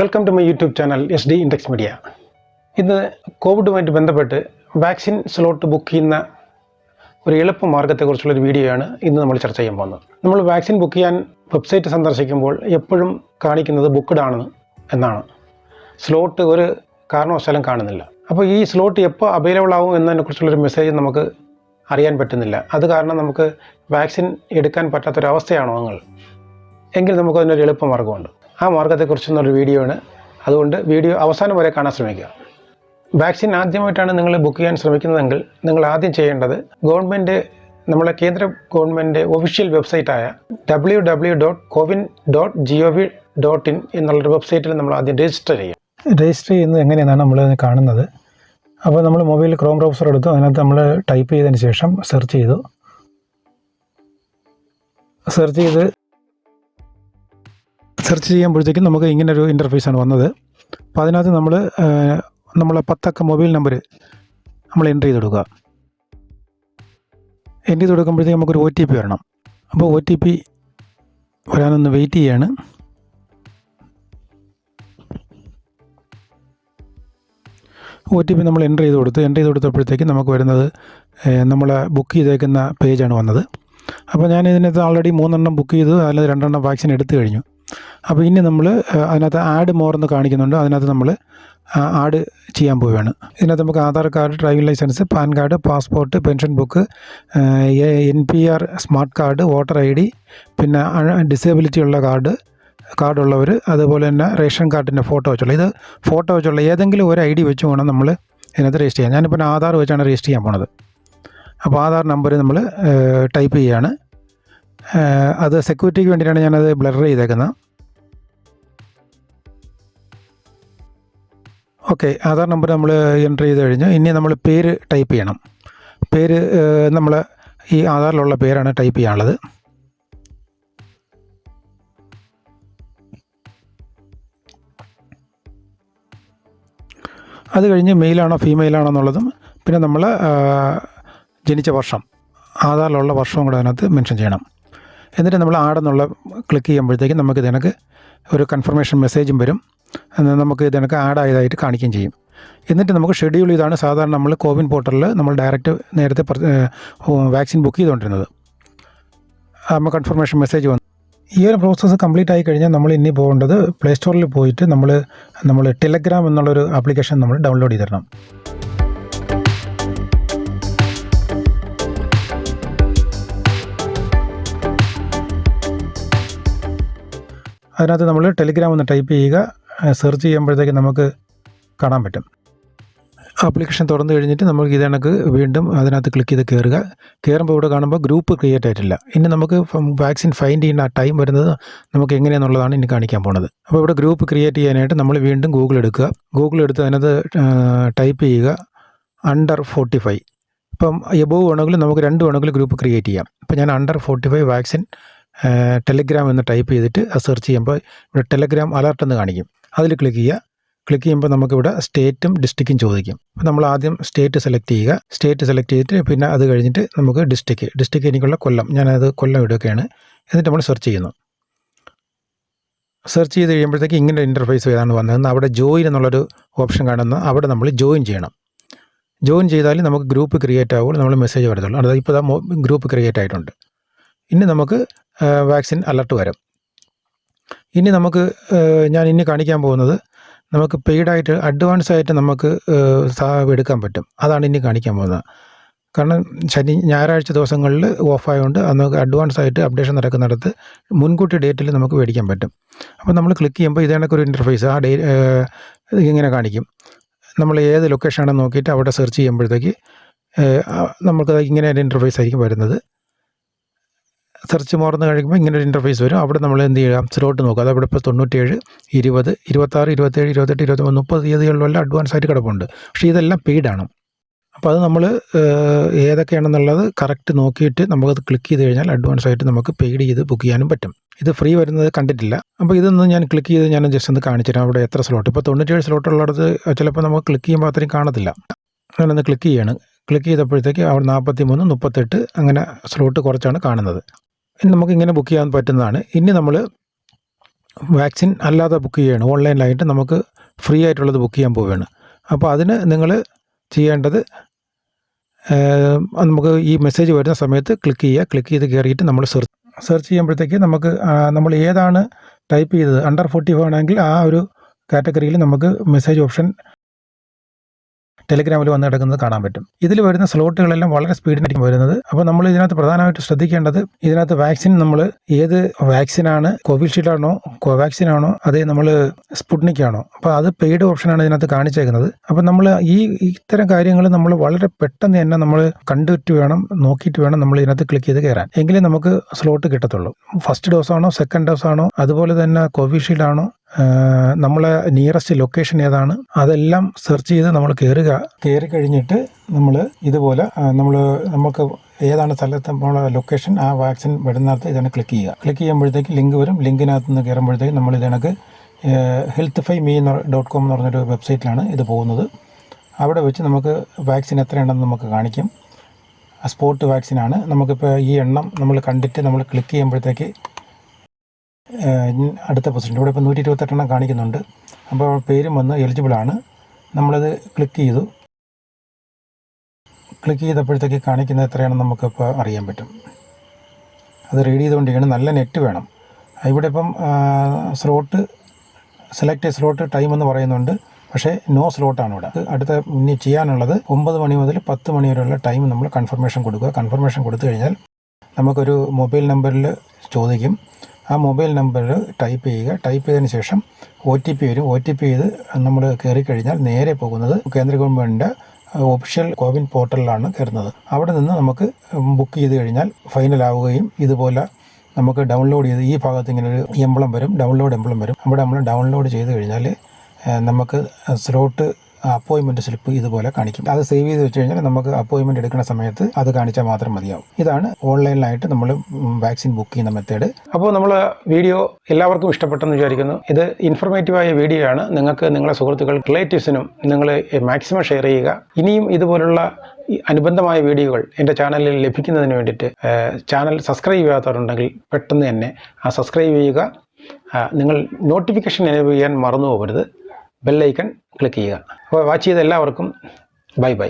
Welcome to my YouTube channel SD index media. ഇന്ന് കോവിഡുമായിട്ട് ബന്ധപ്പെട്ട് വാക്സിൻ സ്ലോട്ട് ബുക്ക് ചെയ്യുന്ന ഒരു എളുപ്പ മാർഗ്ഗത്തെക്കുറിച്ചുള്ളൊരു വീഡിയോയാണ് ഇന്ന് നമ്മൾ ചർച്ച ചെയ്യാൻ പോകുന്നത്. നമ്മൾ വാക്സിൻ ബുക്ക് ചെയ്യാൻ വെബ്സൈറ്റ് സന്ദർശിക്കുമ്പോൾ എപ്പോഴും കാണിക്കുന്നത് ബുക്ക്ഡ് ആണ് എന്നാണ്. സ്ലോട്ട് ഒരു കാരണവശാലും കാണുന്നില്ല. അപ്പോൾ ഈ സ്ലോട്ട് എപ്പോൾ അവൈലബിൾ ആവും എന്നതിനെക്കുറിച്ചുള്ളൊരു മെസ്സേജ് നമുക്ക് അറിയാൻ പറ്റുന്നില്ല. അത് കാരണം നമുക്ക് വാക്സിൻ എടുക്കാൻ പറ്റാത്തൊരവസ്ഥയാണോ എങ്കിൽ നമുക്കതിനൊരു എളുപ്പ മാർഗ്ഗമുണ്ട്. ആ മാർഗ്ഗത്തെക്കുറിച്ചുള്ളൊരു വീഡിയോ ആണ്. അതുകൊണ്ട് വീഡിയോ അവസാനം വരെ കാണാൻ ശ്രമിക്കുക. വാക്സിൻ ആദ്യമായിട്ടാണ് നിങ്ങൾ ബുക്ക് ചെയ്യാൻ ശ്രമിക്കുന്നതെങ്കിൽ നിങ്ങൾ ആദ്യം ചെയ്യേണ്ടത് നമ്മളെ കേന്ദ്ര ഗവൺമെൻറ് ഒഫീഷ്യൽ വെബ്സൈറ്റായ www.cowin.gov.in എന്നുള്ളൊരു വെബ്സൈറ്റിൽ നമ്മൾ ആദ്യം രജിസ്റ്റർ ചെയ്യും. രജിസ്റ്റർ ചെയ്യുന്നത് എങ്ങനെയാണ് നമ്മൾ കാണുന്നത്. അപ്പോൾ നമ്മൾ മൊബൈൽ ക്രോം ബ്രൗസർ എടുത്തു, അതിനകത്ത് നമ്മൾ ടൈപ്പ് ചെയ്തതിന് ശേഷം സെർച്ച് ചെയ്യുമ്പോഴത്തേക്കും നമുക്ക് ഇങ്ങനൊരു ഇൻ്റർഫേസാണ് വന്നത്. അപ്പോൾ അതിനകത്ത് നമ്മളെ 10 അക്ക മൊബൈൽ നമ്പർ നമ്മൾ എൻ്റർ ചെയ്ത് കൊടുക്കുക. എൻ്റർ ചെയ്ത് കൊടുക്കുമ്പോഴത്തേക്കും നമുക്കൊരു OTP വരണം. അപ്പോൾ OTP വരാനൊന്ന് വെയിറ്റ് ചെയ്യാണ്. OTP നമ്മൾ എൻ്റർ ചെയ്ത് കൊടുത്തപ്പോഴത്തേക്കും നമുക്ക് വരുന്നത് നമ്മളെ ബുക്ക് ചെയ്തേക്കുന്ന പേജാണ് വന്നത്. അപ്പോൾ ഞാൻ ഇതിനകത്ത് ആൾറെഡി 3 എണ്ണം ബുക്ക് ചെയ്തു, അതിൽ 2 എണ്ണം വാക്സിൻ എടുത്തു കഴിഞ്ഞു. അപ്പോൾ ഇനി നമ്മൾ അതിനകത്ത് ആഡ് മോർ എന്ന് കാണിക്കുന്നുണ്ട്. അതിനകത്ത് നമ്മൾ ആഡ് ചെയ്യാൻ പോവുകയാണ്. ഇതിനകത്ത് നമുക്ക് Aadhaar card, driving licence, PAN card, passport, pension book, NPR smart card, voter ID, പിന്നെ ഡിസേബിലിറ്റി ഉള്ള കാർഡുള്ളവർ, അതുപോലെ തന്നെ റേഷൻ കാർഡിൻ്റെ ഫോട്ടോ വെച്ചുള്ള ഏതെങ്കിലും ഒരു ID വെച്ച് വേണം നമ്മൾ ഇതിനകത്ത് രജിസ്റ്റർ ചെയ്യാൻ. ഞാനിപ്പോൾ ആധാർ വെച്ചാണ് രജിസ്റ്റർ ചെയ്യാൻ പോണത്. അപ്പോൾ ആധാർ നമ്പർ നമ്മൾ ടൈപ്പ് ചെയ്യുകയാണ്. അത് സെക്യൂരിറ്റിക്ക് വേണ്ടിയിട്ടാണ് ഞാനത് ബ്ലർ ചെയ്തേക്കുന്നത്. ഓക്കെ, ആധാർ നമ്പർ നമ്മൾ എൻ്റർ ചെയ്ത് കഴിഞ്ഞ് ഇനി നമ്മൾ പേര് ടൈപ്പ് ചെയ്യണം. പേര് നമ്മൾ ഈ ആധാറിലുള്ള പേരാണ് ടൈപ്പ് ചെയ്യാനുള്ളത്. അത് കഴിഞ്ഞ് മെയിലാണോ ഫീമെയിലാണോ എന്നുള്ളതും, പിന്നെ നമ്മൾ ജനിച്ച വർഷം, ആധാറിലുള്ള വർഷവും കൂടെ അതിനകത്ത് മെൻഷൻ ചെയ്യണം. എന്നിട്ട് നമ്മൾ ആടെന്നുള്ള ക്ലിക്ക് ചെയ്യുമ്പോഴത്തേക്കും നമുക്ക് ഇതിനക്ക് ഒരു കൺഫർമേഷൻ മെസ്സേജും വരും. നമുക്ക് ഇതിനൊക്കെ ആഡ് ആയതായിട്ട് കാണിക്കുകയും ചെയ്യും. എന്നിട്ട് നമുക്ക് ഷെഡ്യൂൾ ചെയ്താണ് സാധാരണ നമ്മൾ കോവിൻ പോർട്ടലിൽ നമ്മൾ നേരത്തെ വാക്സിൻ ബുക്ക് ചെയ്തുകൊണ്ടിരുന്നത്. നമുക്ക് കൺഫർമേഷൻ മെസ്സേജ് വന്നു. ഈ ഒരു പ്രോസസ്സ് കംപ്ലീറ്റ് ആയി കഴിഞ്ഞാൽ നമ്മൾ ഇനി പോകേണ്ടത് പ്ലേ സ്റ്റോറിൽ പോയിട്ട് നമ്മൾ ടെലഗ്രാം എന്നുള്ളൊരു ആപ്ലിക്കേഷൻ നമ്മൾ ഡൗൺലോഡ് ചെയ്തിടണം. അതിനകത്ത് നമ്മൾ ടെലിഗ്രാം ഒന്ന് ടൈപ്പ് ചെയ്യുക. സെർച്ച് ചെയ്യുമ്പോഴത്തേക്ക് നമുക്ക് കാണാൻ പറ്റും. ആപ്ലിക്കേഷൻ തുറന്നു കഴിഞ്ഞിട്ട് നമുക്ക് ഇതേണക്ക് വീണ്ടും അതിനകത്ത് ക്ലിക്ക് ചെയ്ത് കയറുമ്പോൾ ഇവിടെ കാണുമ്പോൾ ഗ്രൂപ്പ് ക്രിയേറ്റ് ആയിട്ടില്ല. ഇനി നമുക്ക് വാക്സിൻ ഫൈൻഡ് ചെയ്യുന്ന ആ ടൈം വരുന്നത് നമുക്ക് എങ്ങനെയാണെന്നുള്ളതാണ് ഇനി കാണിക്കാൻ പോകുന്നത്. അപ്പോൾ ഇവിടെ ഗ്രൂപ്പ് ക്രിയേറ്റ് ചെയ്യാനായിട്ട് നമ്മൾ വീണ്ടും ഗൂഗിൾ എടുത്ത് അതിനകത്ത് ടൈപ്പ് ചെയ്യുക under 45. ഇപ്പം എബോവ് വേണമെങ്കിൽ നമുക്ക് 2 വേണമെങ്കിൽ ഗ്രൂപ്പ് ക്രിയേറ്റ് ചെയ്യാം. അപ്പോൾ ഞാൻ under 45 വാക്സിൻ ടെലിഗ്രാം എന്ന് ടൈപ്പ് ചെയ്തിട്ട് അത് സെർച്ച് ചെയ്യുമ്പോൾ ഇവിടെ ടെലഗ്രാം അലർട്ട് എന്ന് കാണിക്കും. അതിൽ ക്ലിക്ക് ചെയ്യുമ്പോൾ നമുക്കിവിടെ സ്റ്റേറ്റും ഡിസ്ട്രിക്റ്റും ചോദിക്കും. അപ്പോൾ നമ്മൾ ആദ്യം സ്റ്റേറ്റ് സെലക്ട് ചെയ്തിട്ട് പിന്നെ അത് കഴിഞ്ഞിട്ട് നമുക്ക് ഡിസ്ട്രിക്റ്റ് എനിക്കുള്ള കൊല്ലം, ഞാനത് കൊല്ലം ഇടുകയാണ്. എന്നിട്ട് നമ്മൾ സെർച്ച് ചെയ്ത് കഴിയുമ്പോഴത്തേക്ക് ഇങ്ങനെ ഇൻ്റർഫേസ് ഏതാണ് വന്നതെന്ന് അവിടെ ജോയിൻ എന്നുള്ളൊരു ഓപ്ഷൻ കാണുന്ന അവിടെ നമ്മൾ ജോയിൻ ചെയ്യണം. ജോയിൻ ചെയ്താൽ നമുക്ക് ഗ്രൂപ്പ് ക്രിയേറ്റ് ആവുമ്പോൾ നമ്മൾ മെസ്സേജ് വരത്തുള്ളൂ. അതായത് ഇപ്പോൾ ഗ്രൂപ്പ് ക്രിയേറ്റ് ആയിട്ടുണ്ട്. ഇനി നമുക്ക് വാക്സിൻ അലർട്ട് വരും. ഇനി ഞാൻ കാണിക്കാൻ പോകുന്നത് നമുക്ക് പെയ്ഡായിട്ട് അഡ്വാൻസ് ആയിട്ട് നമുക്ക് എടുക്കാൻ പറ്റും. അതാണ് ഇനി കാണിക്കാൻ പോകുന്നത്. കാരണം ഞായറാഴ്ച ദിവസങ്ങളിൽ ഓഫായതുകൊണ്ട് നമുക്ക് അഡ്വാൻസ് ആയിട്ട് അപ്ഡേഷൻ നടക്കുന്നിടത്ത് മുൻകൂട്ടി ഡേറ്റിൽ നമുക്ക് മേടിക്കാൻ പറ്റും. അപ്പോൾ നമ്മൾ ക്ലിക്ക് ചെയ്യുമ്പോൾ ഇതേണക്കൊരു ഇൻ്റർഫേസ് ഇങ്ങനെ കാണിക്കും. നമ്മൾ ഏത് ലൊക്കേഷനാണെന്ന് നോക്കിയിട്ട് അവിടെ സെർച്ച് ചെയ്യുമ്പോഴത്തേക്ക് നമുക്ക് ഇങ്ങനെ ഒരു ഇൻ്റർഫേസ് ആയിരിക്കും വരുന്നത്. സെർച്ച് മോർന്ന് കഴിയുമ്പോൾ ഇങ്ങനെ ഒരു ഇൻ്റർഫേസ് വരും. അവിടെ നമ്മൾ എന്ത് ചെയ്യുക, സ്ലോട്ട് നോക്കുക. അതവിടെ ഇപ്പോൾ 97, 20, 26, 27, 28, 29, 30 തീയതികളിലെല്ലാം അഡ്വാൻസ് ആയിട്ട് കിടപ്പുണ്ട്. പക്ഷേ ഇതെല്ലാം പെയ്ഡാണ്. അപ്പോൾ അത് നമ്മൾ ഏതൊക്കെയാണെന്നുള്ളത് കറക്റ്റ് നോക്കിയിട്ട് നമുക്കത് ക്ലിക്ക് ചെയ്ത് കഴിഞ്ഞാൽ അഡ്വാൻസ് ആയിട്ട് നമുക്ക് പെയ്ഡ് ചെയ്ത് ബുക്ക് ചെയ്യാനും പറ്റും. ഇത് ഫ്രീ വരുന്നത് കണ്ടിട്ടില്ല. അപ്പോൾ ഇതൊന്ന് ഞാൻ ക്ലിക്ക് ചെയ്ത് ഞാൻ ജസ്റ്റ് ഒന്ന് കാണിച്ചുതരാം. അവിടെ എത്ര സ്ലോട്ട്, ഇപ്പോൾ 97 സ്ലോട്ടുള്ളിടത്ത് ചിലപ്പോൾ നമുക്ക് ക്ലിക്ക് ചെയ്യുമ്പോൾ അത്രയും കാണത്തില്ല. അങ്ങനൊന്ന് ക്ലിക്ക് ചെയ്തപ്പോഴത്തേക്ക് അവിടെ 43, 38 അങ്ങനെ സ്ലോട്ട് കുറച്ചാണ് കാണുന്നത്. നമുക്കിങ്ങനെ ബുക്ക് ചെയ്യാൻ പറ്റുന്നതാണ്. ഇനി നമ്മൾ വാക്സിൻ അല്ലാതെ ബുക്ക് ചെയ്യുകയാണ്, ഓൺലൈനിലായിട്ട് നമുക്ക് ഫ്രീ ആയിട്ടുള്ളത് ബുക്ക് ചെയ്യാൻ പോവുകയാണ്. അപ്പോൾ അതിന് നിങ്ങൾ ചെയ്യേണ്ടത് നമുക്ക് ഈ മെസ്സേജ് വരുന്ന സമയത്ത് ക്ലിക്ക് ചെയ്ത് കയറിയിട്ട് നമ്മൾ സെർച്ച് ചെയ്യുമ്പോഴത്തേക്ക് നമുക്ക് നമ്മൾ ഏതാണ് ടൈപ്പ് ചെയ്തത് അണ്ടർ 45 ആണെങ്കിൽ ആ ഒരു കാറ്റഗറിയിൽ നമുക്ക് മെസ്സേജ് ഓപ്ഷൻ ടെലിഗ്രാമിൽ വന്ന് കിടക്കുന്നത് കാണാൻ പറ്റും. ഇതിൽ വരുന്ന സ്ലോട്ടുകളെല്ലാം വളരെ സ്പീഡിനായിരിക്കും വരുന്നത്. അപ്പോൾ നമ്മൾ ഇതിനകത്ത് പ്രധാനമായിട്ട് ശ്രദ്ധിക്കേണ്ടത്, ഇതിനകത്ത് വാക്സിൻ നമ്മൾ ഏത് വാക്സിനാണ്, കോവിഷീൽഡ് ആണോ, കോവാക്സിൻ ആണോ, അതേ നമ്മൾ സ്പുട്നിക് ആണോ, അപ്പോൾ അത് പെയ്ഡ് ഓപ്ഷനാണ് ഇതിനകത്ത് കാണിച്ചേക്കുന്നത്. അപ്പോൾ നമ്മൾ ഇത്തരം കാര്യങ്ങൾ നമ്മൾ വളരെ പെട്ടെന്ന് തന്നെ നമ്മൾ കണ്ടിട്ട് വേണം, നോക്കിയിട്ട് വേണം നമ്മൾ ഇതിനകത്ത് ക്ലിക്ക് ചെയ്ത് കയറാൻ, എങ്കിലേ നമുക്ക് സ്ലോട്ട് കിട്ടത്തുള്ളൂ. ഫസ്റ്റ് ഡോസ് ആണോ, സെക്കൻഡ് ഡോസ് ആണോ, അതുപോലെ തന്നെ കോവിഷീൽഡ് ആണോ, നമ്മളെ നിയറസ്റ്റ് ലൊക്കേഷൻ ഏതാണ്, അതെല്ലാം സെർച്ച് ചെയ്ത് നമ്മൾ കയറി കഴിഞ്ഞിട്ട് നമ്മൾ ഇതുപോലെ നമുക്ക് ഏതാണ് സ്ഥലത്ത് നമ്മളെ ലൊക്കേഷൻ, ആ വാക്സിൻ വരുന്നിടത്ത് ഇതാണ് ക്ലിക്ക് ചെയ്യുമ്പോഴത്തേക്ക് ലിങ്ക് വരും. ലിങ്കിനകത്ത് നിന്ന് കയറുമ്പോഴത്തേക്ക് നമ്മൾ ഇതിനക്ക് healthfyme.com എന്ന് പറഞ്ഞൊരു വെബ്സൈറ്റിലാണ് ഇത് പോകുന്നത്. അവിടെ വെച്ച് നമുക്ക് വാക്സിൻ എത്രയുണ്ടെന്ന് നമുക്ക് കാണിക്കും. സ്പോട്ട് വാക്സിനാണ്. നമുക്കിപ്പോൾ ഈ എണ്ണം നമ്മൾ കണ്ടിട്ട് നമ്മൾ ക്ലിക്ക് ചെയ്യുമ്പോഴത്തേക്ക് അടുത്ത പൊസിഷൻ ഇവിടെ ഇപ്പോൾ 128 കാണിക്കുന്നുണ്ട്. അപ്പോൾ പേരും വന്ന് എലിജിബിളാണ്. നമ്മളത് ക്ലിക്ക് ചെയ്തപ്പോഴത്തേക്ക് കാണിക്കുന്നത് എത്രയാണെന്ന് നമുക്കിപ്പോൾ അറിയാൻ പറ്റും. അത് റീഡ് ചെയ്തുകൊണ്ടിരിക്കണം. നല്ല നെറ്റ് വേണം. ഇവിടെ ഇപ്പം സെലക്ട് സ്ലോട്ട് ടൈം എന്ന് പറയുന്നുണ്ട്, പക്ഷേ നോ സ്ലോട്ടാണ് ഇവിടെ. അടുത്ത ഇനി ചെയ്യാനുള്ളത് 9 മണി മുതൽ 10 മണി വരെയുള്ള ടൈം നമ്മൾ കൺഫർമേഷൻ കൊടുക്കുക. കൺഫർമേഷൻ കൊടുത്തു കഴിഞ്ഞാൽ നമുക്കൊരു മൊബൈൽ നമ്പറിൽ ചോദിക്കും. ആ മൊബൈൽ നമ്പർ ടൈപ്പ് ചെയ്തതിന് ശേഷം OTP വരും. OTP ചെയ്ത് നമ്മൾ കയറിക്കഴിഞ്ഞാൽ നേരെ പോകുന്നത് കേന്ദ്ര ഗവൺമെൻറ്റിൻ്റെ ഒഫീഷ്യൽ കോവിൻ പോർട്ടലിലാണ് കയറുന്നത്. അവിടെ നിന്ന് നമുക്ക് ബുക്ക് ചെയ്ത് കഴിഞ്ഞാൽ ഫൈനലാവുകയും ഇതുപോലെ നമുക്ക് ഡൗൺലോഡ് ചെയ്ത് ഈ ഭാഗത്ത് ഇങ്ങനെ ഒരു എംബ്ലം വരും, ഡൗൺലോഡ് എംബ്ലം വരും. അവിടെ നമ്മൾ ഡൗൺലോഡ് ചെയ്ത് കഴിഞ്ഞാൽ നമുക്ക് സ്ലോട്ട് അപ്പോയിൻമെൻറ്റ് സ്ലിപ്പ് ഇതുപോലെ കാണിക്കും. അത് സേവ് ചെയ്ത് വെച്ച് കഴിഞ്ഞാൽ നമുക്ക് അപ്പോയിൻമെൻറ്റ് എടുക്കുന്ന സമയത്ത് അത് കാണിച്ചാൽ മാത്രം മതിയാവും. ഇതാണ് ഓൺലൈനിലായിട്ട് നമ്മൾ വാക്സിൻ ബുക്ക് ചെയ്യുന്ന മെത്തേഡ്. അപ്പോൾ നമ്മൾ വീഡിയോ എല്ലാവർക്കും ഇഷ്ടപ്പെട്ടെന്ന് വിചാരിക്കുന്നു. ഇത് ഇൻഫർമേറ്റീവായ വീഡിയോ ആണ്. നിങ്ങൾക്ക് നിങ്ങളുടെ സുഹൃത്തുക്കൾ, റിലേറ്റീവ്സിനും നിങ്ങൾ മാക്സിമം ഷെയർ ചെയ്യുക. ഇനിയും ഇതുപോലുള്ള അനുബന്ധമായ വീഡിയോകൾ എൻ്റെ ചാനലിൽ ലഭിക്കുന്നതിന് വേണ്ടിയിട്ട് ചാനൽ സബ്സ്ക്രൈബ് ചെയ്യാത്തവരുണ്ടെങ്കിൽ പെട്ടെന്ന് തന്നെ സബ്സ്ക്രൈബ് ചെയ്യുക. നിങ്ങൾ നോട്ടിഫിക്കേഷൻ എനേബിൾ ചെയ്യാൻ മറന്നു പോകരുത്. ബെല്ലൈക്കൺ ക്ലിക്ക് ചെയ്യുക. അപ്പോൾ വാച്ച് ചെയ്ത എല്ലാവർക്കും ബൈ.